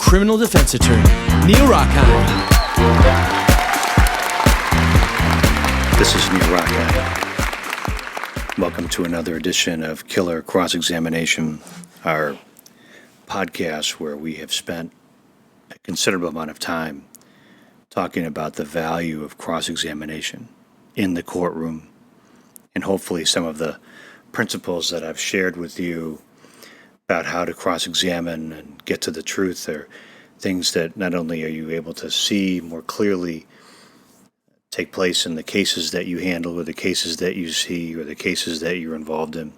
criminal defense attorney, Neil Rockheim. This is Neil Rockheim. Welcome to another edition of Killer Cross-Examination, our podcast where we have spent a considerable amount of time talking about the value of cross-examination in the courtroom, and hopefully some of the principles that I've shared with you about how to cross-examine and get to the truth are things that not only are you able to see more clearly take place in the cases that you handle or the cases that you see or the cases that you're involved in,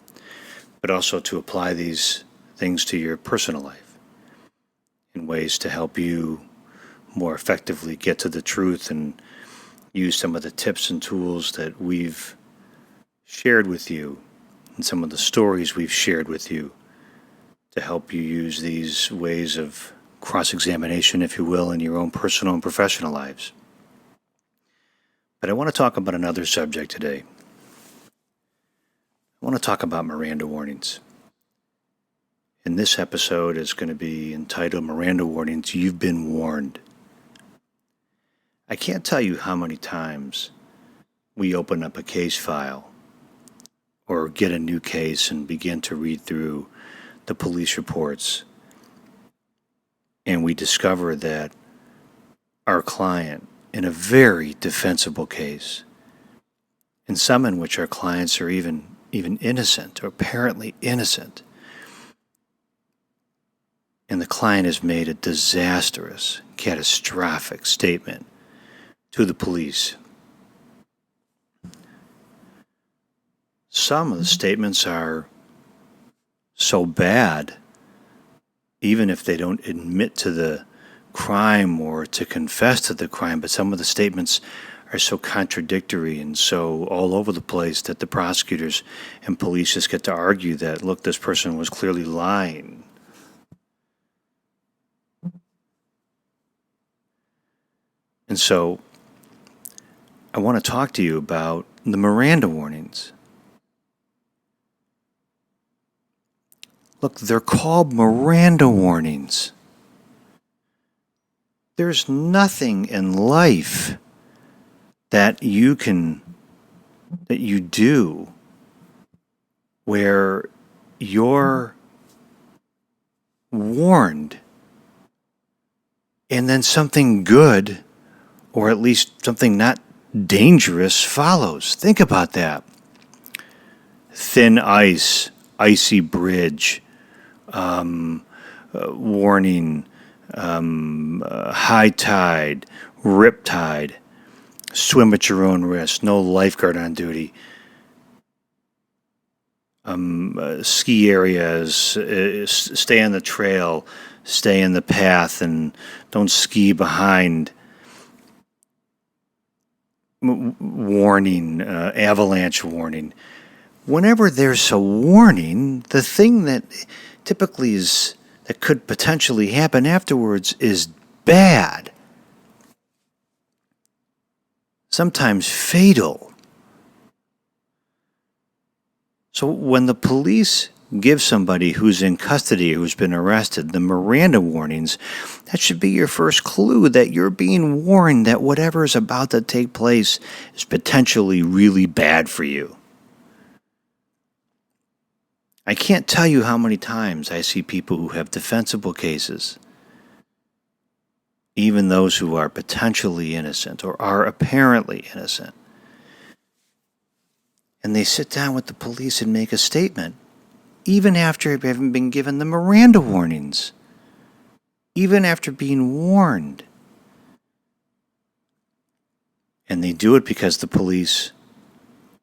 but also to apply these things to your personal life in ways to help you more effectively get to the truth and use some of the tips and tools that we've shared with you and some of the stories we've shared with you to help you use these ways of cross-examination, if you will, in your own personal and professional lives. But I want to talk about another subject today. I want to talk about Miranda Warnings. And this episode is going to be entitled Miranda Warnings, You've Been Warned. I can't tell you how many times we open up a case file or get a new case and begin to read through the police reports, and we discover that our client, in a very defensible case, and some in which our clients are even innocent or apparently innocent, and the client has made a disastrous, catastrophic statement to the police. Some of the statements are so bad, even if they don't admit to the crime or to confess to the crime, but some of the statements are so contradictory and so all over the place that the prosecutors and police just get to argue that, look, this person was clearly lying. And so I want to talk to you about the Miranda warnings. Look, they're called Miranda warnings. There's nothing in life that you do where you're warned and then something good, or at least something not dangerous, follows. Think about that. Thin ice, icy bridge, warning, high tide, rip tide, swim at your own risk, no lifeguard on duty, ski areas, stay on the trail, stay in the path, and don't ski behind. Warning, avalanche warning. Whenever there's a warning, the thing that typically that could potentially happen afterwards is bad. Sometimes fatal. So when the police give somebody who's in custody, who's been arrested, the Miranda warnings, that should be your first clue that you're being warned that whatever is about to take place is potentially really bad for you. I can't tell you how many times I see people who have defensible cases, even those who are potentially innocent or are apparently innocent, and they sit down with the police and make a statement, even after having been given the Miranda warnings, even after being warned. And they do it because the police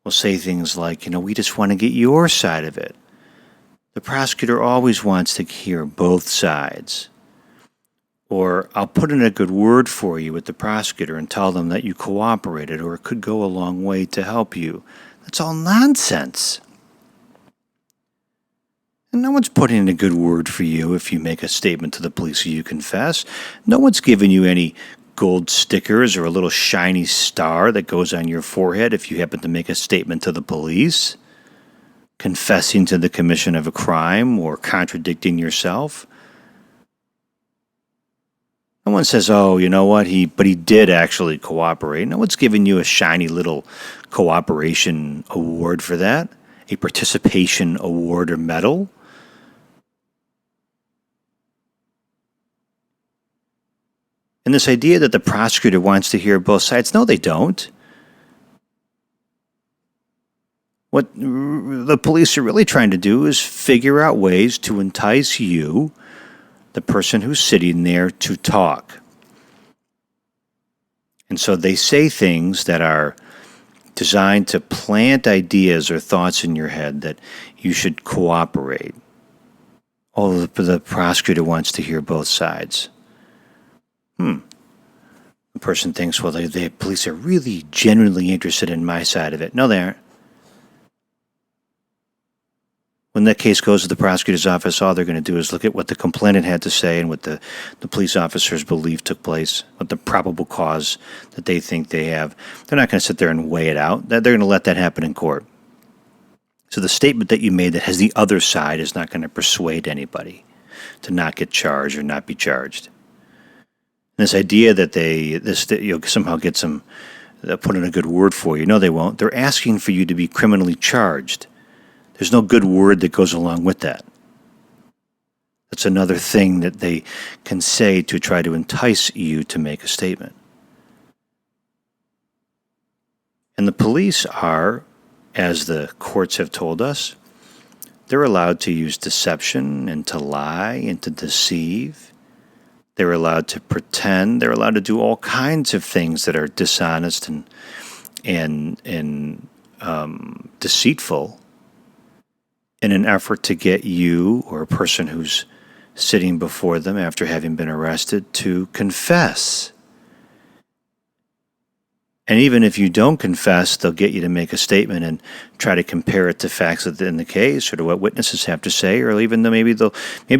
will say things like, we just want to get your side of it. The prosecutor always wants to hear both sides. Or, I'll put in a good word for you with the prosecutor and tell them that you cooperated, or it could go a long way to help you. That's all nonsense. And no one's putting in a good word for you if you make a statement to the police or you confess. No one's giving you any gold stickers or a little shiny star that goes on your forehead if you happen to make a statement to the police, confessing to the commission of a crime or contradicting yourself. one says, oh, you know what, he did actually cooperate. No one's giving you a shiny little cooperation award for that, a participation award or medal. And this idea that the prosecutor wants to hear both sides, no, they don't. What the police are really trying to do is figure out ways to entice you, the person who's sitting there, to talk. And so they say things that are designed to plant ideas or thoughts in your head that you should cooperate. Oh, the prosecutor wants to hear both sides. The person thinks, well, the police are really genuinely interested in my side of it. No, they aren't. When that case goes to the prosecutor's office, all they're going to do is look at what the complainant had to say and what the police officers believe took place, what the probable cause that they think they have. They're not going to sit there and weigh it out. They're going to let that happen in court. So the statement that you made that has the other side is not going to persuade anybody to not get charged or not be charged. This idea that you'll somehow get some, put in a good word for you. No, they won't. They're asking for you to be criminally charged. There's no good word that goes along with that. That's another thing that they can say to try to entice you to make a statement. And the police are, as the courts have told us, they're allowed to use deception and to lie and to deceive. They're allowed to pretend. They're allowed to do all kinds of things that are dishonest and deceitful in an effort to get you or a person who's sitting before them after having been arrested to confess. And even if you don't confess, they'll get you to make a statement and try to compare it to facts in the case or to what witnesses have to say, or even though maybe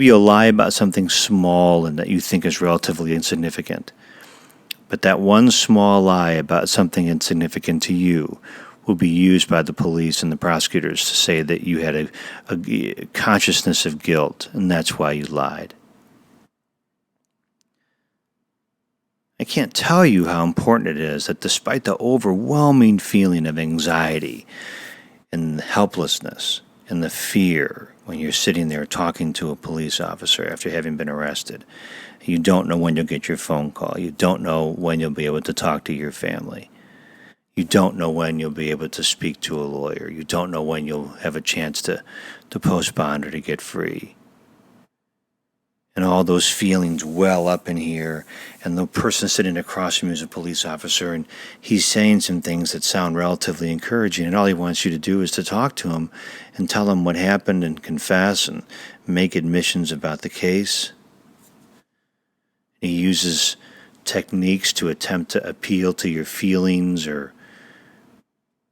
you'll lie about something small and that you think is relatively insignificant. But that one small lie about something insignificant to you will be used by the police and the prosecutors to say that you had a consciousness of guilt, and that's why you lied. I can't tell you how important it is that despite the overwhelming feeling of anxiety and helplessness and the fear when you're sitting there talking to a police officer after having been arrested, you don't know when you'll get your phone call. You don't know when you'll be able to talk to your family. You don't know when you'll be able to speak to a lawyer. You don't know when you'll have a chance to post bond or to get free. And all those feelings well up in here, and the person sitting across from you is a police officer, and he's saying some things that sound relatively encouraging, and all he wants you to do is to talk to him and tell him what happened and confess and make admissions about the case. He uses techniques to attempt to appeal to your feelings or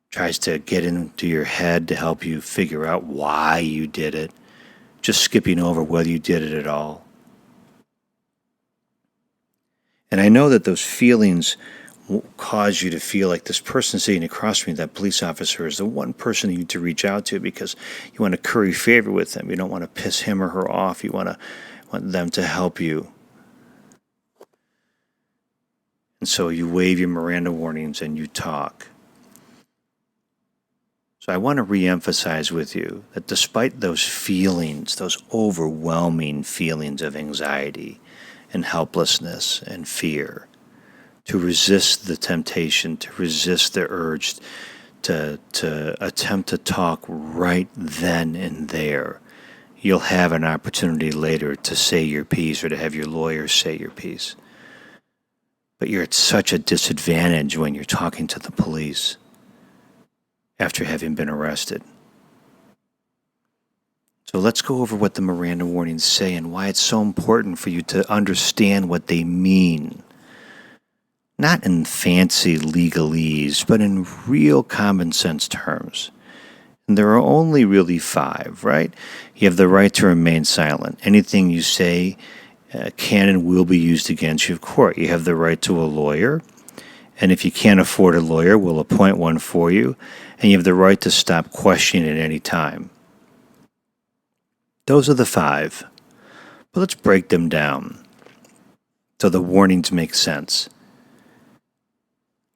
tries to get into your head to help you figure out why you did it, just skipping over whether you did it at all. And I know that those feelings cause you to feel like this person sitting across from you, that police officer, is the one person you need to reach out to because you want to curry favor with them. You don't want to piss him or her off. You want them to help you. And so you waive your Miranda warnings and you talk. So I want to reemphasize with you that despite those feelings, those overwhelming feelings of anxiety and helplessness and fear, to resist the temptation, to resist the urge, to attempt to talk right then and there, you'll have an opportunity later to say your piece or to have your lawyer say your piece. But you're at such a disadvantage when you're talking to the police after having been arrested. So let's go over what the Miranda warnings say and why it's so important for you to understand what they mean. Not in fancy legalese, but in real common sense terms. And there are only really 5, right? You have the right to remain silent. Anything you say can and will be used against you in court. You have the right to a lawyer. And if you can't afford a lawyer, we'll appoint one for you. And you have the right to stop questioning at any time. Those are the 5. But let's break them down. So the warnings make sense.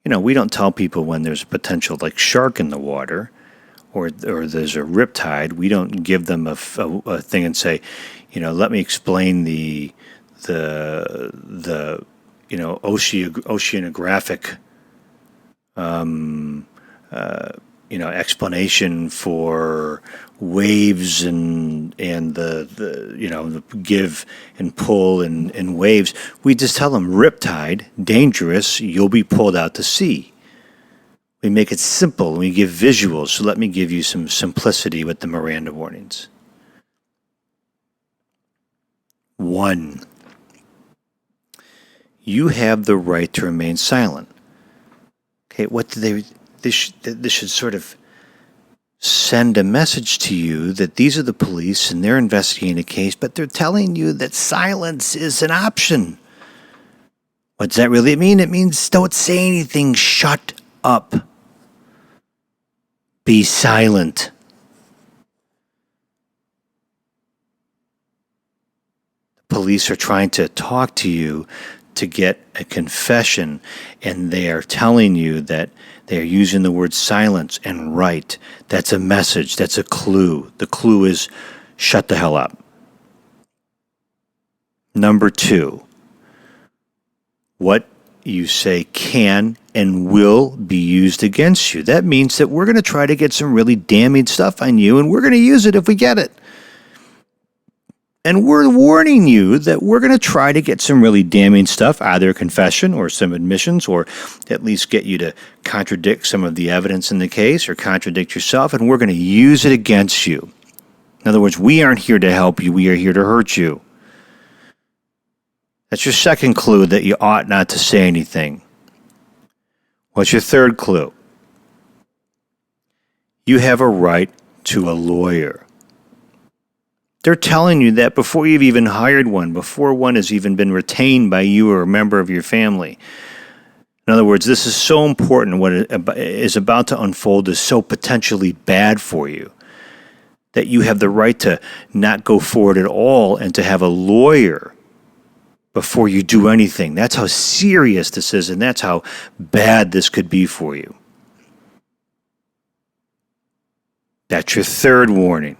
We don't tell people when there's a potential like shark in the water or there's a riptide. We don't give them a thing and say, let me explain the oceanographic explanation for waves and the give and pull and waves. We just tell them riptide, dangerous, you'll be pulled out to sea. We make it simple. We give visuals. So let me give you some simplicity with the Miranda warnings. 1. You have the right to remain silent. Okay, what do this should sort of send a message to you that these are the police and they're investigating a case, but they're telling you that silence is an option. What does that really mean? It means don't say anything. Shut up. Be silent. The police are trying to talk to you to get a confession, and they are telling you that they are using the word silence and right. That's a message. That's a clue. The clue is shut the hell up. Number 2, what you say can and will be used against you. That means that we're going to try to get some really damning stuff on you, and we're going to use it if we get it. And we're warning you that we're going to try to get some really damning stuff, either a confession or some admissions, or at least get you to contradict some of the evidence in the case or contradict yourself, and we're going to use it against you. In other words, we aren't here to help you. We are here to hurt you. That's your second clue that you ought not to say anything. What's your third clue? You have a right to a lawyer. They're telling you that before you've even hired one, before one has even been retained by you or a member of your family. In other words, this is so important. What is about to unfold is so potentially bad for you that you have the right to not go forward at all and to have a lawyer before you do anything. That's how serious this is, and that's how bad this could be for you. That's your third warning.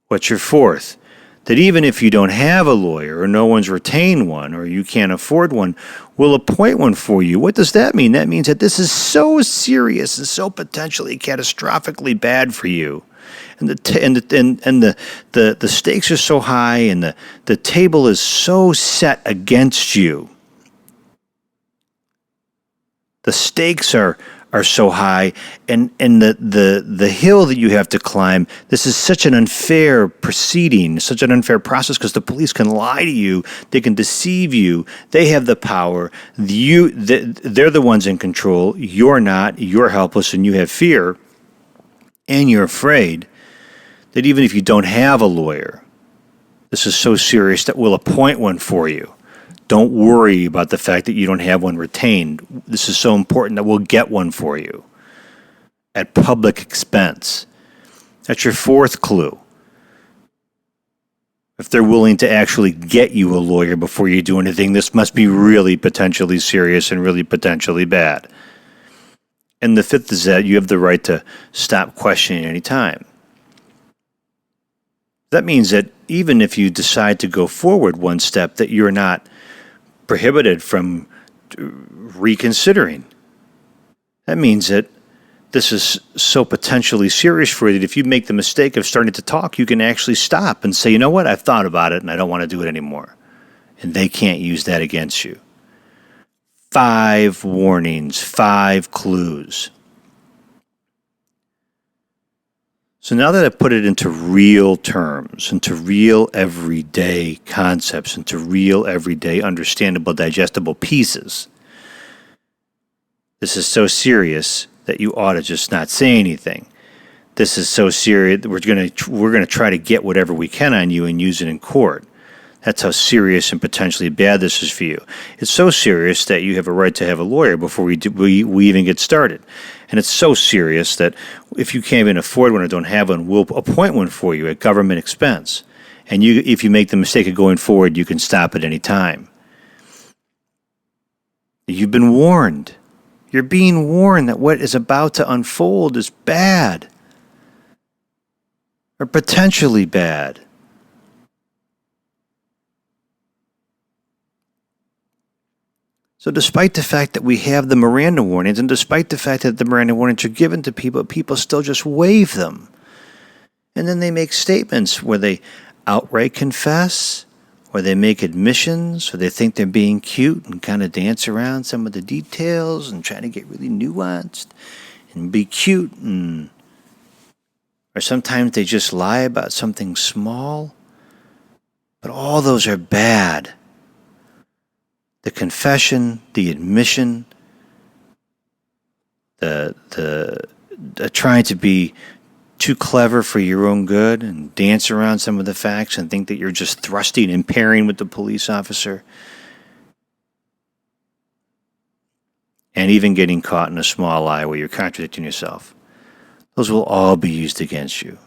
What's your fourth? That even if you don't have a lawyer or no one's retained one or you can't afford one, we'll appoint one for you. What does that mean? That means that this is so serious and so potentially catastrophically bad for you. And the stakes are so high and the table is so set against you. The stakes are so high, and the hill that you have to climb, this is such an unfair proceeding, such an unfair process, because the police can lie to you, they can deceive you, they have the power, they're the ones in control, you're not, you're helpless, and you have fear, and you're afraid that even if you don't have a lawyer, this is so serious that we'll appoint one for you. Don't worry about the fact that you don't have one retained. This is so important that we'll get one for you at public expense. That's your fourth clue. If they're willing to actually get you a lawyer before you do anything, this must be really potentially serious and really potentially bad. And the fifth is that you have the right to stop questioning any time. That means that even if you decide to go forward one step, that you're not prohibited from reconsidering. That means that this is so potentially serious for you that if you make the mistake of starting to talk, you can actually stop and say, you know what, I've thought about it and I don't want to do it anymore. And they can't use that against you. 5 warnings, 5 clues. So now that I've put it into real terms, into real everyday concepts, into real everyday understandable, digestible pieces, this is so serious that you ought to just not say anything. This is so serious that we're going to try to get whatever we can on you and use it in court. That's how serious and potentially bad this is for you. It's so serious that you have a right to have a lawyer before we even get started. And it's so serious that if you can't even afford one or don't have one, we'll appoint one for you at government expense. And if you make the mistake of going forward, you can stop at any time. You've been warned. You're being warned that what is about to unfold is bad. Or potentially bad. So despite the fact that we have the Miranda warnings, and despite the fact that the Miranda warnings are given to people, people still just waive them. And then they make statements where they outright confess, or they make admissions, or they think they're being cute and kind of dance around some of the details and try to get really nuanced and be cute. Or sometimes they just lie about something small. But all those are bad. The confession, the admission, the trying to be too clever for your own good and dance around some of the facts and think that you're just thrusting and pairing with the police officer. And even getting caught in a small lie where you're contradicting yourself. Those will all be used against you.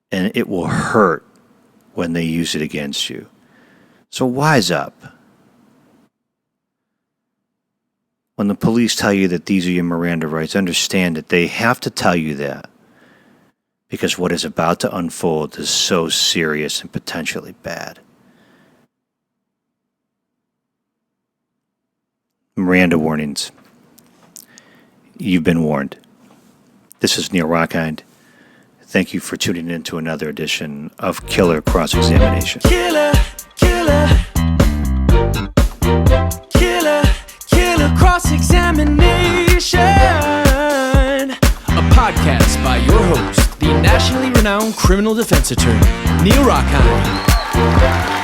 And it will hurt when they use it against you. So wise up. When the police tell you that these are your Miranda rights, understand that they have to tell you that because what is about to unfold is so serious and potentially bad. Miranda warnings. You've been warned. This is Neil Rockhind. Thank you for tuning in to another edition of Killer Cross-Examination. Killer Cross-Examination. A podcast by your host, the nationally renowned criminal defense attorney, Neil Rockhind.